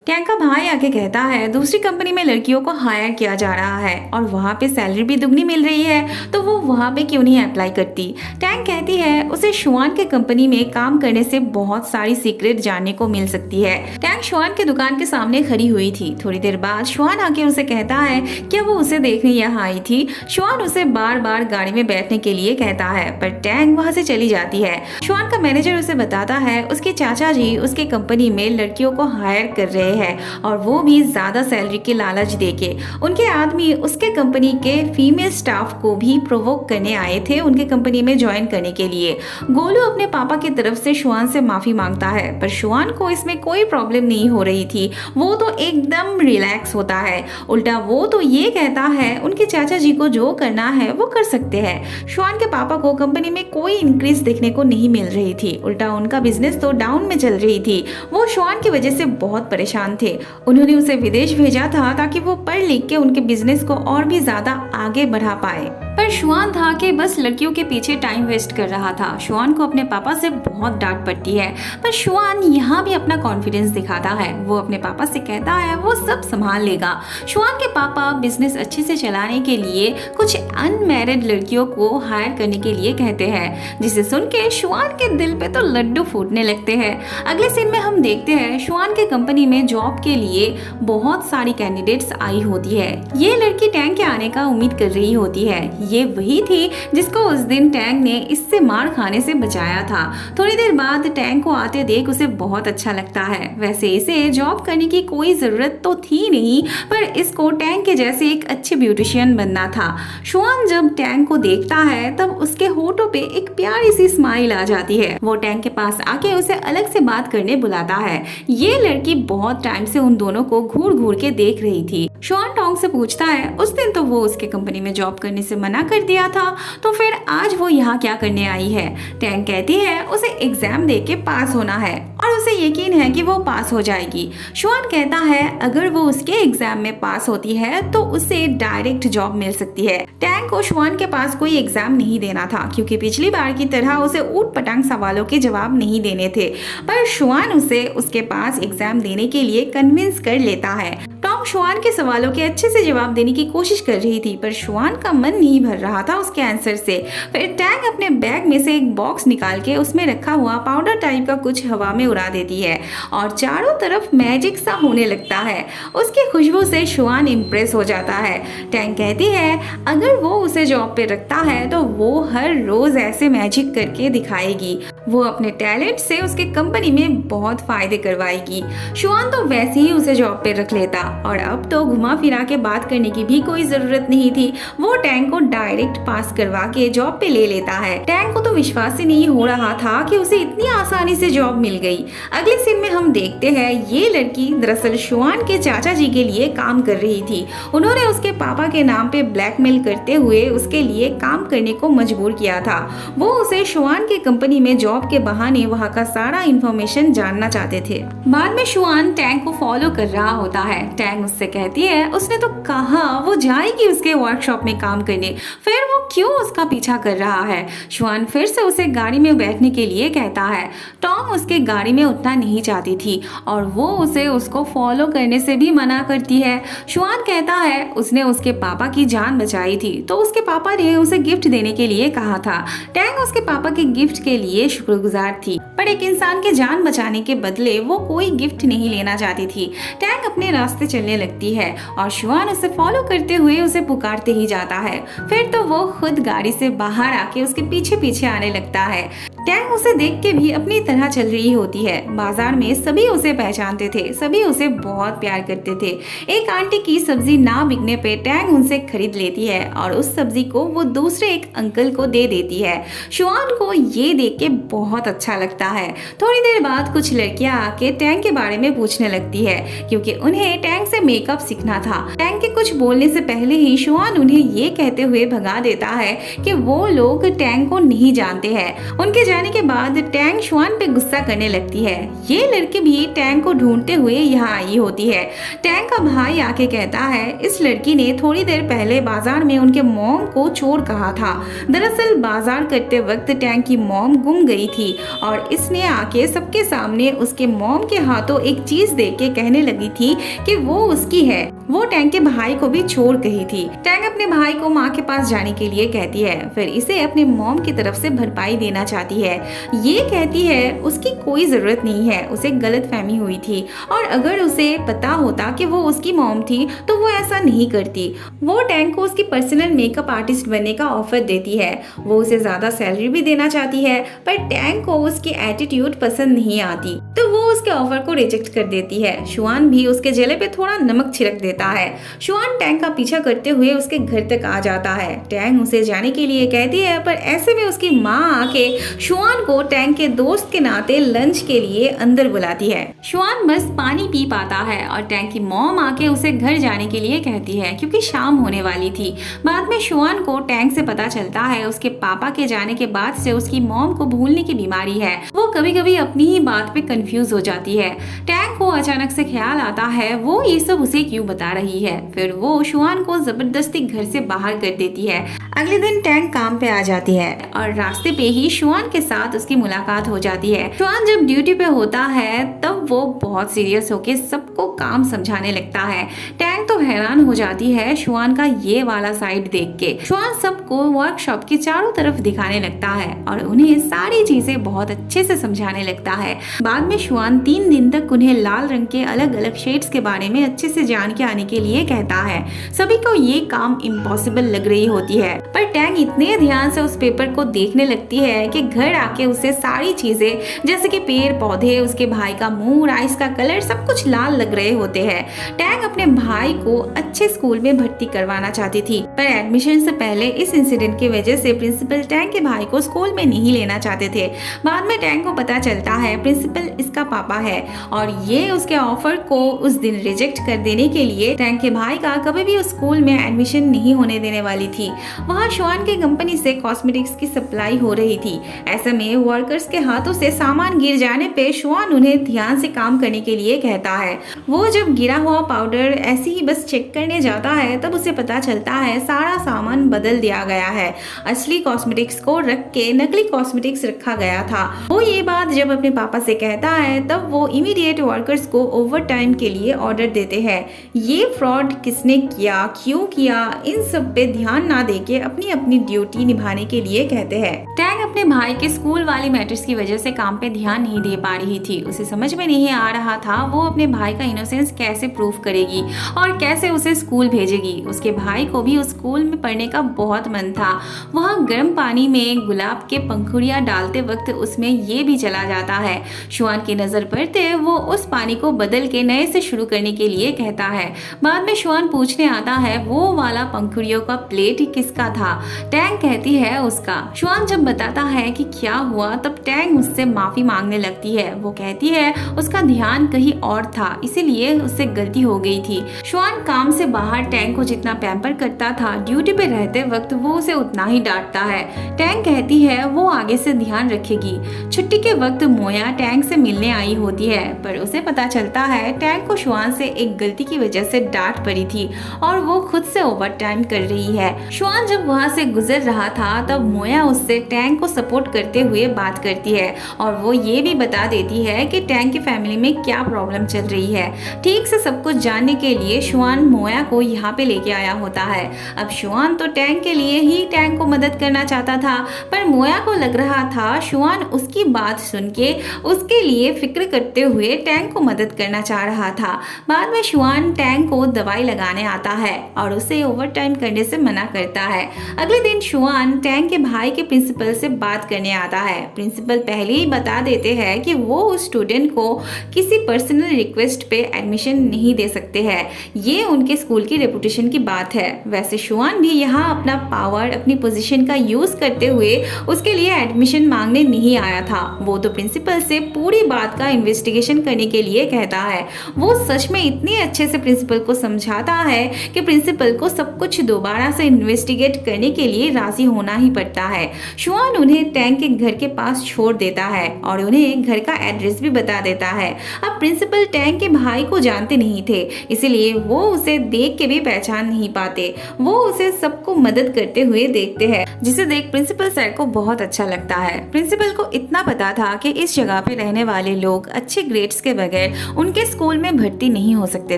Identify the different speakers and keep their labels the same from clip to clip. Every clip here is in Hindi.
Speaker 1: टैंक का भाई आके कहता है दूसरी कंपनी में लड़कियों को हायर किया जा रहा है और वहाँ पे सैलरी भी दुगनी मिल रही है, तो वो वहाँ पे क्यों नहीं अप्लाई करती। टैंक कहती है उसे शुआन के कंपनी में काम करने से बहुत सारी सीक्रेट जानने को मिल सकती है। टैंक शुआन के दुकान के सामने खड़ी हुई थी। थोड़ी देर बाद शुआन आके उसे कहता है क्या वो उसे देखने यहाँ आई थी। शुआन उसे बार बार गाड़ी में बैठने के लिए कहता है पर टैंक वहाँ से चली जाती है। शुआन का मैनेजर उसे बताता है उसके चाचा जी उसके कंपनी में लड़कियों को हायर कर रहे है और वो भी ज्यादा सैलरी के लालच देके। उनके आदमी उसके कंपनी के फीमेल स्टाफ को भी प्रोवोक करने आए थे उनके कंपनी में ज्वाइन करने के लिए। गोलू अपने पापा की तरफ से शुआन से माफी मांगता है पर शुआन को इसमें कोई प्रॉब्लम नहीं हो रही थी। वो तो एकदम रिलैक्स होता है। उल्टा वो तो ये कहता है उनके चाचा जी को जो करना है वो कर सकते हैं। शुआन के पापा को कंपनी में कोई इंक्रीज देखने को नहीं मिल रही थी। उल्टा उनका बिजनेस तो डाउन में चल रही थी। वो शुआन की वजह से बहुत परेशान थे। उन्होंने उसे विदेश भेजा था ताकि वो पढ़ लिख के उनके बिजनेस को और भी ज्यादा आगे बढ़ा पाए, पर शुआन था कि बस लड़कियों के पीछे टाइम वेस्ट कर रहा था। शुआन को अपने पापा से बहुत डांट पड़ती है पर शुआन यहाँ भी अपना कॉन्फिडेंस दिखाता है। वो अपने पापा से कहता है वो सब संभाल लेगा। शुआन के पापा बिजनेस अच्छे से चलाने के लिए कुछ अनमैरिड लड़कियों को हायर करने के लिए कहते हैं, जिसे सुन के शुआन के दिल पे तो लड्डू फूटने लगते हैं। अगले सीन में हम देखते हैं शुआन के कंपनी में जॉब के लिए बहुत सारी कैंडिडेट्स आई होती है। ये लड़की टैंक के आने का उम्मीद कर रही होती है। ये वही थी जिसको उस दिन टैंक ने इससे मार खाने से बचाया था। थोड़ी देर बाद टैंक को आते देख उसे बहुत अच्छा लगता है। वैसे इसे जॉब करने की कोई जरूरत तो थी नहीं, पर इसको टैंक के जैसे एक अच्छे ब्यूटिशियन बनना था। शुआन जब टैंक को देखता है तब उसके होठों पे एक प्यारी सी स्माइल आ जाती है। वो टैंक के पास आके उसे अलग से बात करने बुलाता है। ये लड़की बहुत टाइम से उन दोनों को घूर घूर के देख रही थी। शुआन टोंग से पूछता है उस दिन तो वो उसके कंपनी में जॉब करने से मना कर दिया था, तो फिर आज वो यहाँ क्या करने आई है। टैंक कहती है उसे एग्जाम दे के पास होना है और उसे यकीन है कि वो पास हो जाएगी। शुआन कहता है अगर वो उसके एग्जाम में पास होती है तो उसे डायरेक्ट जॉब मिल सकती है। टैंक को शुआन के पास कोई एग्जाम नहीं देना था क्योंकि पिछली बार की तरह उसे ऊट पटांग सवालों के जवाब नहीं देने थे, पर शुआन उसे उसके पास एग्जाम देने के लिए कन्विंस कर लेता है। टॉम शुआन के सवालों के अच्छे से जवाब देने की कोशिश कर रही थी पर शुआन का मन नहीं भर रहा था उसके आंसर से। फिर टैंक अपने बैग में से एक बॉक्स निकाल के उसमें रखा हुआ पाउडर टाइप का कुछ हवा में उड़ा देती है और चारों तरफ मैजिक सा होने लगता है। उसकी खुशबू से शुआन इम्प्रेस हो जाता है। टैंक कहती है अगर वो उसे जॉब पे रखता है तो वो हर रोज ऐसे मैजिक करके दिखाएगी। वो अपने टैलेंट से उसके कंपनी में बहुत फायदे करवाएगी। शुआन तो वैसे ही उसे जॉब पे रख लेता और अब तो घुमा फिरा के बात करने की भी कोई जरूरत नहीं थी। वो टैंक को डायरेक्ट पास करवा के जॉब पे ले लेता है। टैंक को तो विश्वास ही नहीं हो रहा था कि उसे इतनी आसानी से जॉब मिल गई। अगले सीन में हम देखते हैं ये लड़की दरअसल शुआन के चाचा जी के लिए काम कर रही थी। उन्होंने उसके पापा के नाम पे ब्लैकमेल करते हुए उसके लिए काम करने को मजबूर किया था। वो उसे शुआन की कंपनी में जॉब के बहाने वहाँ का सारा इंफॉर्मेशन जानना चाहते थे। बाद में शुआन टैंक को फॉलो कर रहा होता है। टैंक उससे कहती है उसने तो कहा वो जाएगी उसके वर्कशॉप में काम करने, फिर वो क्यों उसका पीछा कर रहा है। शुआन फिर से उसे गाड़ी में बैठने के लिए कहता है। टॉम उसके गाड़ी में उठना नहीं चाहती थी और वो उसे उसको फॉलो करने से भी मना करती है। शुआन कहता है उसने उसके पापा की जान बचाई थी तो उसके पापा ने उसे गिफ्ट देने के लिए कहा था। टैंक उसके पापा के गिफ्ट के लिए शुक्रगुजार थी, पर एक इंसान के जान बचाने के बदले वो कोई गिफ्ट नहीं लेना चाहती थी। टैंक अपने रास्ते चलने लगती है और शुआन उसे फॉलो करते हुए उसे पुकारते ही जाता है। फिर तो वो खुद गाड़ी से बाहर आके उसके पीछे पीछे आने लगता है। टैंक उसे देख के भी अपनी तरह चल रही होती है। बाजार में सभी उसे पहचानते थे, सभी उसे बहुत प्यार करते थे। एक आंटी की सब्जी ना बिकने पे टैंक उनसे खरीद लेती है और उस सब्जी को वो दूसरे एक अंकल को दे देती है। शुआन को ये देख के बहुत अच्छा लगता है। थोड़ी देर बाद कुछ लड़कियां आके टैंक के बारे में पूछने लगती है क्योंकि उन्हें टैंक से मेकअप सीखना था। टैंग के कुछ बोलने से पहले ही शुआन उन्हें ये कहते हुए भगा देता है कि वो लोग टैंग को नहीं जानते हैं। उनके जाने के बाद टैंग शुआन पे गुस्सा करने लगती है। ये लड़की भी टैंग को ढूंढते हुए यहाँ आई होती है। टैंग का भाई आके कहता है इस लड़की ने थोड़ी देर पहले बाजार में उनके मॉम को चोर कहा था। दरअसल बाजार करते वक्त टैंग की मॉम गुम गई थी और इसने आके सबके सामने उसके मॉम के हाथों एक चीज देख के कहने लगी थी कि वो उसकी है। वो टैंग के भाई को भी चोर कही थी। टैंग अपने भाई को माँ के पास जाने के लिए कहती है, फिर इसे अपने मॉम की तरफ से भरपाई देना चाहती है। ये कहती है उसकी कोई जरूरत नहीं है, उसे गलतफहमी हुई थी और अगर उसे पता होता कि वो उसकी मॉम थी तो वो ऐसा नहीं करती। वो टैंग को उसकी पर्सनल मेकअप आर्टिस्ट बनने का ऑफर देती है। वो उसे ज्यादा सैलरी भी देना चाहती है पर टैंग को उसकी एटीट्यूड पसंद नहीं आती तो वो उसके ऑफर को रिजेक्ट कर देती है। शुआन भी उसके जले पे थोड़ा नमक छिड़क देता है। शुआन टैंग का पीछा करते हुए उसके घर तक आ जाता है। टैंग उसे जाने के लिए कहती है पर ऐसे में उसकी माँ आके शुआन को टैंग के दोस्त के नाते लंच के लिए अंदर बुलाती है। शुआन बस पानी पी पाता है और टैंग की मॉम आके उसे घर जाने के लिए कहती है क्योंकि शाम होने वाली थी। बाद में शुआन को टैंग से पता चलता है उसके पापा के जाने के बाद से उसकी मॉम को भूलने की बीमारी है। वो कभी कभी अपनी ही बात पे कंफ्यूज हो जाती है। टैंग को अचानक से ख्याल आता है वो ये सब उसे क्यों बता रही है। फिर वो शुआन को जबरदस्ती घर से बाहर कर देती है। अगले दिन टैंग काम पे आ जाती है और रास्ते पे ही शुआन के साथ उसकी मुलाकात हो जाती है। शुआन जब ड्यूटी पे होता है तब वो बहुत सीरियस होके सबको काम समझाने लगता है। टैंग तो हैरान हो जाती है शुआन का ये वाला साइड देख के। शुआन सबको वर्कशॉप के चारों तरफ दिखाने लगता है और उन्हें सारी चीजें बहुत अच्छे से समझाने लगता है। बाद में शुआन 3 दिन तक उन्हें लाल रंग के अलग अलग शेड्स के बारे में अच्छे से जान के आने के लिए कहता है। सभी को ये काम इम्पॉसिबल लग रही होती है पर टैंग इतने ध्यान से उस पेपर को देखने लगती है कि घर आके उसे सारी चीजें जैसे कि पेड़ पौधे, उसके भाई का मुंह, राइस का कलर सब कुछ लाल लग रहे होते हैं। टैंग अपने भाई को अच्छे स्कूल में भर्ती करवाना चाहती थी पर एडमिशन से पहले इस इंसिडेंट की वजह से प्रिंसिपल टैंग के भाई को स्कूल में नहीं लेना चाहते थे। बाद में टैंग को पता चलता है प्रिंसिपल इसका पापा है और ये उसके ऑफर को उस दिन रिजेक्ट कर देने के लिए टैंग के भाई का कभी भी उस स्कूल में एडमिशन नहीं होने देने वाली थी। वहाँ शुआन की कंपनी से कॉस्मेटिक्स की सप्लाई हो रही थी। ऐसे में वर्कर्स के हाथों से सामान गिर जाने पे शुआन उन्हें ध्यान से काम करने के लिए कहता है। वो जब गिरा हुआ पाउडर ऐसे ही बस चेक करने जाता है तब उसे पता चलता है सारा सामान बदल दिया गया है। असली कॉस्मेटिक्स को रख के नकली कॉस्मेटिक्स रखा गया था। वो ये बात जब अपने पापा से कहता है तब वो इमीडिएट वर्कर्स को ओवर टाइम के लिए ऑर्डर देते हैं। ये फ्रॉड किसने किया, क्यों किया, इन सब पे ध्यान ना देके अपनी अपनी ड्यूटी निभाने के लिए कहते हैं। टैंग अपने भाई के स्कूल वाली मैटर्स की वजह से काम पे ध्यान नहीं दे पा रही थी। उसे समझ में नहीं आ रहा था वो अपने भाई का इनोसेंस कैसे प्रूव करेगी और कैसे उसे स्कूल भेजेगी। उसके भाई को भी उस स्कूल में पढ़ने का बहुत मन था। वहाँ गर्म पानी में गुलाब के पंखुड़ियाँ डालते वक्त उसमें ये भी चला जाता है। शुआन की नजर पड़ते वो उस पानी को बदल के नए से शुरू करने के लिए कहता है। बाद में शुआन पूछने आता है वो वाला पंखुड़ियों का प्लेट किसका था। टैंग कहती है उसका। शुआन जब बताता है कि क्या हुआ तब टैंग उससे माफी मांगने लगती है। वो कहती है उसका ध्यान कहीं और था इसीलिए उससे गलती हो गई थी। शुआन काम से बाहर टैंग को जितना पैम्पर करता था ड्यूटी पे रहते वक्त वो उसे उतना ही डांटता है। टैंग कहती है वो आगे से ध्यान रखेगी। छुट्टी के वक्त मोया टैंग से मिलने आई होती है पर उसे पता चलता है टैंग को शुआन से एक गलती की वजह से डांट पड़ी थी और वो खुद से ओवर टाइम कर रही है। शुआन जब वहाँ से गुजर रहा था तब मोया उससे टैंग को सपोर्ट करते हुए बात करती है और वो ये भी बता देती है कि टैंग की फैमिली में क्या प्रॉब्लम चल रही है। ठीक से सब कुछ जानने के लिए शुआन मोया को यहाँ पे लेके आया होता है। अब शुआन तो टैंग के लिए ही टैंग को मदद करना चाहता था पर मोया को लग रहा था शुआन उसकी बात सुन के उसके लिए फिक्र करते हुए टैंग को मदद करना चाह रहा था। बाद में शुआन टैंग को दवाई लगाने आता है और उसे ओवर टाइम करने से मना करता है। अगले दिन शुआन टैंग के भाई के प्रिंसिपल से बात करने आता है। प्रिंसिपल पहले ही बता देते हैं कि वो उस स्टूडेंट को किसी पर्सनल रिक्वेस्ट पे एडमिशन नहीं दे सकते हैं। ये उनके स्कूल की रेपुटेशन की बात है। वैसे शुआन भी यहाँ अपना पावर, अपनी पोजीशन का यूज करते हुए उसके लिए एडमिशन मांगने नहीं आया था। वो तो प्रिंसिपल से पूरी बात का इन्वेस्टिगेशन करने के लिए कहता है। वो सच में इतने अच्छे से प्रिंसिपल प्रिंसिपल को समझाता है कि प्रिंसिपल को सब कुछ दोबारा से इन्वेस्टिगेट करने के लिए राजी होना ही पड़ता है। शुआन उन्हें टैंग के घर के पास छोड़ देता है और उन्हें घर का एड्रेस भी बता देता है। अब प्रिंसिपल टैंग के भाई को जानते नहीं थे, इसलिए वो उसे देख के भी पहचान नहीं पाते। वो उसे सबको मदद करते हुए देखते हैं, जिसे देख प्रिंसिपल सर को बहुत अच्छा लगता है। प्रिंसिपल को इतना पता था कि इस जगह पे रहने वाले लोग अच्छे ग्रेड्स के बगैर उनके स्कूल में भर्ती नहीं हो सकते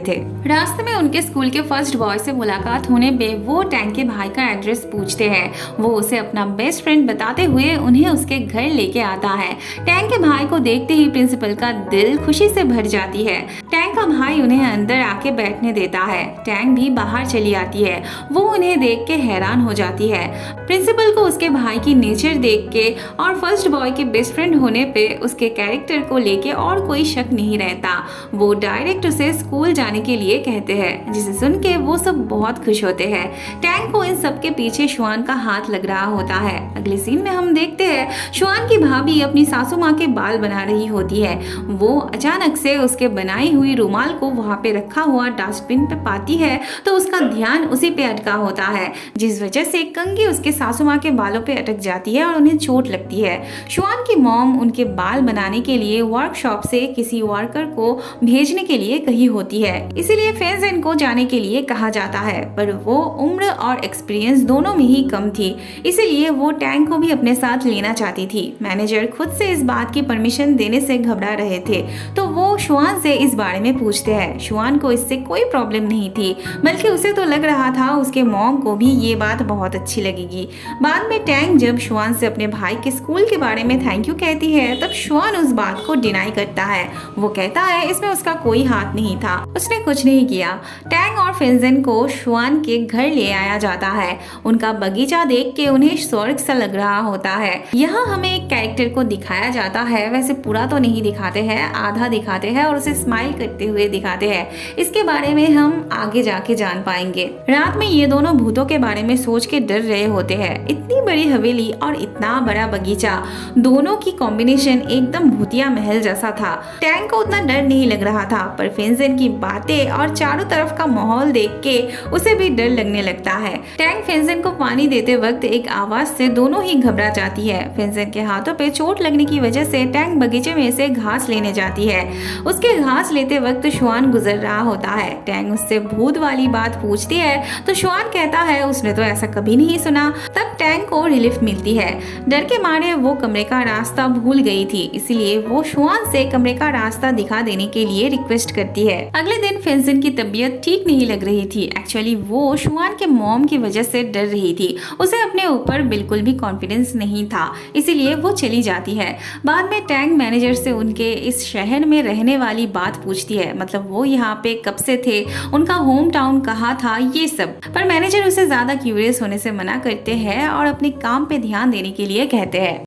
Speaker 1: थे। रास्ते में उनके स्कूल के फर्स्ट बॉय से मुलाकात होने पे वो टैंग के भाई का एड्रेस पूछते हैं। वो उसे अपना बेस्ट फ्रेंड बताते हुए उन्हें उसके घर लेके आता है। टैंग के भाई को देखते ही प्रिंसिपल का दिल खुशी से भर जाती है। टैंग का भाई उन्हें अंदर आके बैठने देता है। टैंग भी बाहर चली आती है। वो उन्हें देख के हैरान हो जाती है। प्रिंसिपल को उसके भाई की नेचर देख के और फर्स्ट बॉय के बेस्ट फ्रेंड होने पे उसके कैरेक्टर को लेके और कोई शक नहीं रहता। वो डायरेक्ट उसे स्कूल जाने के लिए कहते हैं, जिसे सुन के वो सब बहुत खुश होते हैं। टैंग को इन सब के पीछे शुआन का हाथ लग रहा होता है। अगले सीन में हम देखते हैं शुआन की भाभी अपनी सासू माँ के बाल बना रही होती है। वो अचानक से उसके बनाई हुई रुमाल को वहाँ पे रखा हुआ डस्टबिन पे पाती है तो उसका ध्यान उसी पे अटका होता है, जिस वजह से कंघी उसके सासू माँ के बालों पे अटक जाती है और उन्हें चोट लगती है। शुआन की मॉम उनके बाल बनाने के लिए वर्कशॉप से किसी वर्कर को भेजने के लिए कही होती है, इसीलिए फेंजेन को जाने के लिए कहा जाता है, पर वो उम्र और एक्सपीरियंस दोनों में ही कम थी, इसीलिए वो टैंग को भी अपने साथ लेना चाहती थी। मैनेजर खुद से इस बात की परमिशन देने से घबरा रहे थे, तो वो शुआन से इस बारे में पूछते हैं। शुआन को इससे कोई प्रॉब्लम नहीं थी, बल्कि उसे तो लग रहा था उसके मॉम को भी ये बात बहुत अच्छी लगेगी। बाद में टैंग जब शुआन से अपने भाई के स्कूल के बारे में थैंक यू कहती है, तब शुआन उस बात को डिनाई करता है। वो कहता है इसमें उसका कोई हाथ नहीं था, उसने कुछ नहीं किया। टैंग और फेंजेन को शुआन के घर ले आया जाता है। उनका बगीचा देख के उन्हें स्वर्ग सा लग रहा होता है। यहाँ हमें एक कैरेक्टर को दिखाया जाता है, वैसे पूरा तो नहीं दिखाते हैं, आधा दिखाते हैं और उसे स्माइल करते हुए दिखाते हैं। इसके बारे में हम आगे जाके जान पाएंगे। रात में ये दोनों भूतों के बारे में सोच के डर रहे होते हैं। इतनी बड़ी हवेली और इतना बड़ा बगीचा, दोनों की कॉम्बिनेशन एकदम भूतिया महल जैसा था। टैंग को उतना डर नहीं लग रहा था, पर फेंजेन की बातें और चारों तरफ का माहौल देख के उसे भी डर लगने लगता है। टैंग फेंजेन को पानी देते वक्त एक आवाज से दोनों ही घबरा जाती है। फेंजेन के हाथों पे चोट लगने की वजह से टैंग बगीचे में से घास लेने जाती है। उसके घास लेते वक्त शुआन गुजर रहा होता है। टैंग उससे भूत वाली बात पूछती है तो शुआन कहता है उसने तो ऐसा कभी नहीं सुना। तब टैंग को रिलीफ मिलती है। डर के मारे वो कमरे का रास्ता भूल गई थी, इसलिए वो शुआन से कमरे का रास्ता दिखा देने के लिए रिक्वेस्ट करती है। अगले दिन फेंजेन की तबीयत ठीक नहीं लग रही थी। एक्चुअली वो शुआन के मॉम की वजह से डर रही थी। उसे अपने ऊपर बिल्कुल भी कॉन्फिडेंस नहीं था, इसीलिए वो चली जाती है। बाद में टैंग मैनेजर से उनके इस शहर में रहने वाली बात पूछती है, मतलब वो यहाँ पे कब से थे, उनका होम टाउन कहाँ था, ये सब। पर मैनेजर उसे ज्यादा क्यूरियस होने से मना करते हैं और अपने काम पे ध्यान देने के लिए कहते हैं।